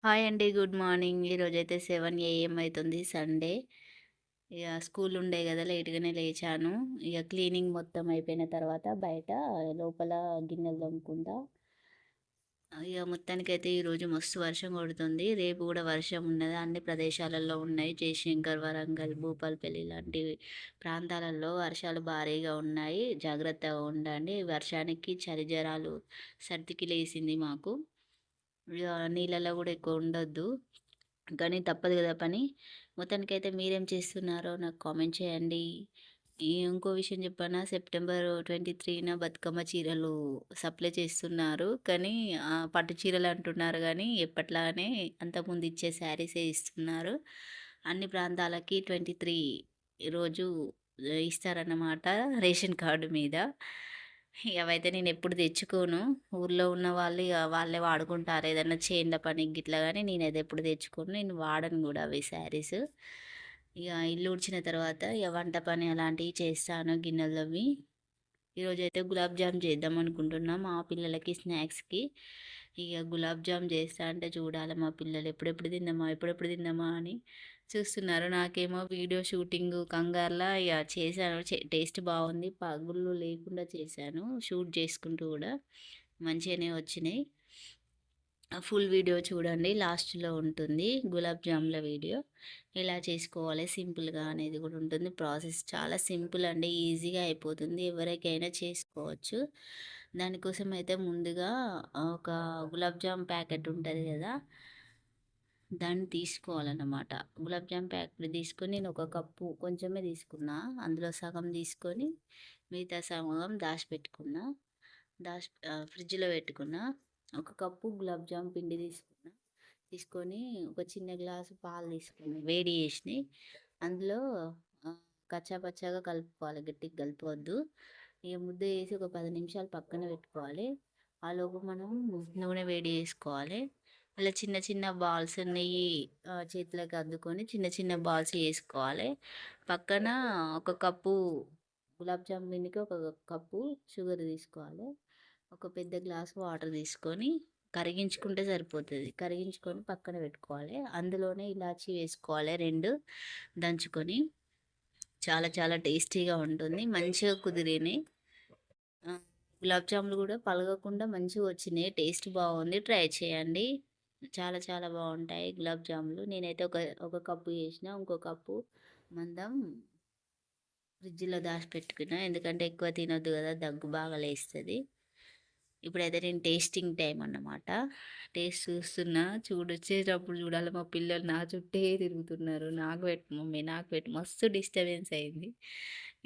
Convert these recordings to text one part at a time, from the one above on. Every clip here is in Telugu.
హాయ్ అండి. Good morning. ఈరోజైతే 7 ఏఎం అయితుంది సండే. ఇగ స్కూల్ ఉండే గదా! లేట్‌గానే లేచాను. ఇగ క్లీనింగ్ మొత్తం అయిపోయిన తర్వాత బయట లోపల గిన్నెలు తోముకుంటా. ఇగ మొత్తానికైతే ఈరోజు మస్తు వర్షం కొడుతుంది. రేపు గూడా వర్షం ఉన్నది. అన్ని ప్రదేశాలలో ఉన్నాయి. జయశంకర్, వరంగల్, భూపాలపల్లి లాంటి ప్రాంతాలలో వర్షాలు భారీగా ఉన్నాయి. జాగ్రత్తగా ఉండండి. వర్షానికి చలి జ్వరాలు, సర్దికి లేసింది మాకు. ఇగ నీళ్ళలో గూడా ఎక్కువ ఉండొద్దు. కానీ తప్పదు గదా పని. మొత్తానికైతే మీరేం చేస్తున్నారో నాకు కామెంట్ చేయండి. ఇంకో విషయం చెప్పనా? సెప్టెంబర్ 23న బతుకమ్మ చీరలు సప్లై చేస్తున్నారు. కానీ పట్టు చీరలు అంటున్నారు గానీ, ఎప్పట్లానే అంతకుముందు ఇచ్చే శారీసే ఇస్తున్నారు. అన్ని ప్రాంతాలకి 23 రోజు ఇస్తారన్నమాట రేషన్ కార్డు మీద. అవైతే నేనెప్పుడు తెచ్చుకోను. ఊర్లో ఉన్న వాళ్ళు ఇగ వాళ్ళే వాడుకుంటారు. ఏదన్నా చేన్ల పనికి గిట్లా గానీ నేనైతే ఎప్పుడు తెచ్చుకోను. నేను వాడను గూడా అవి శారీస్. ఇగ ఇల్లు ఊడ్చిన తర్వాత ఇగ వంట పని అలాంటివి చేస్తాను గిన్నెలు తోమి. ఈరోజైతే గులాబ్ జామ్ చేద్దాం అనుకుంటున్నా మా పిల్లలకి స్నాక్స్‌కి. ఇగ గులాబ్ జామ్ చేస్తా అంటే చూడాలి మా పిల్లలు ఎప్పుడెప్పుడు తిందామా, ఎప్పుడెప్పుడు తిందామా అని చూస్తున్నారు. నాకేమో వీడియో షూటింగు కంగారుల ఇగ చేశాను. టేస్ట్ బావుంది. పగుళ్ళు లేకుండా చేశాను. షూట్ చేసుకుంటూ గూడా మంచిగానే వచ్చినాయి. ఫుల్ వీడియో చూడండి. లాస్ట్‌లో ఉంటుంది. గులాబ్ జాముల వీడియో. ఎలా చేసుకోవాలి సింపుల్‌గా అనేది కూడా ఉంటుంది. ప్రాసెస్ చాలా సింపుల్ అండి. ఈజీగా అయిపోతుంది. ఎవరికైనా చేసుకోవచ్చు. దానికోసం అయితే ముందుగా ఒక గులాబ్ జామ్ ప్యాకెట్ ఉంటది గదా! దాన్ని తీసుకోవాలన్నమాట. గులాబ్ జామ్ ప్యాకెట్ తీసుకొని నేను ఒక కప్పు కొంచెమే తీసుకున్నా. అందులో సగం తీసుకొని మిగతా సగం దాచిపెట్టుకున్నా. ఫ్రిడ్జ్‌లో పెట్టుకున్నా. ఒక కప్పు గులాబ్ జామ్ పిండి తీసుకున్నా. తీసుకొని ఒక చిన్న గ్లాసు పాలు తీసుకున్నా. వేడి చేసినయి. అందులో కచ్చా పచ్చాగా కలుపుకోవాలి. గట్టిగా కలపొద్దు. ఇగ ముద్ద చేసి ఒక 10 నిమిషాలు పక్కన పెట్టుకోవాలి. ఆలోపు మనం నూనె వేడి చేసుకోవాలి. అలా చిన్న చిన్న బాల్స్ నెయ్యి చేతిలోకి అద్దుకొని చిన్న చిన్న బాల్స్ చేసుకోవాలి. పక్కన ఒక కప్పు గులాబ్ జామ్ పిండికి ఒక కప్పు షుగర్ తీసుకోవాలి. ఒక పెద్ద గ్లాస్ వాటర్ తీసుకొని కరిగించుకుంటే సరిపోతది. కరిగించుకొని పక్కన పెట్టుకోవాలి. అందులోనే ఇలాచీ వేసుకోవాలి 2 దంచుకొని. చాలా చాలా టేస్టీగా ఉంటుంది. మంచిగా కుదిరినాయి. గులాబ్ జాములు కూడా పలగకుండా మంచిగా వచ్చినాయి. టేస్ట్ బాగుంది. ట్రై చేయండి. చాలా చాలా బాగుంటాయి గులాబ్ జాములు. నేనైతే ఒక కప్పు చేసిన. ఇంకో కప్పు మందం ఫ్రిడ్జ్‌లో దాచిపెట్టుకున్నా. ఎందుకంటే ఎక్కువ తినొద్దు కదా! దగ్గు బాగా లేస్తది. ఇప్పుడైతే నేను టేస్టింగ్ టైమ్ అన్నమాట. టేస్ట్ చూస్తున్నా. వచ్చేటప్పుడు చూడాలి మా పిల్లలు నా చుట్టే తిరుగుతున్నారు. నాకు పెట్టు మమ్మీ నాకు పెట్టు మస్తు డిస్టర్బెన్స్ అయింది.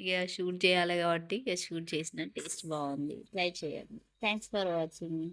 ఇగ షూట్ చేయాలి కాబట్టి ఇగ షూట్ చేసిన. టేస్ట్ బాగుంది. ట్రై చేయండి. Thanks for watching.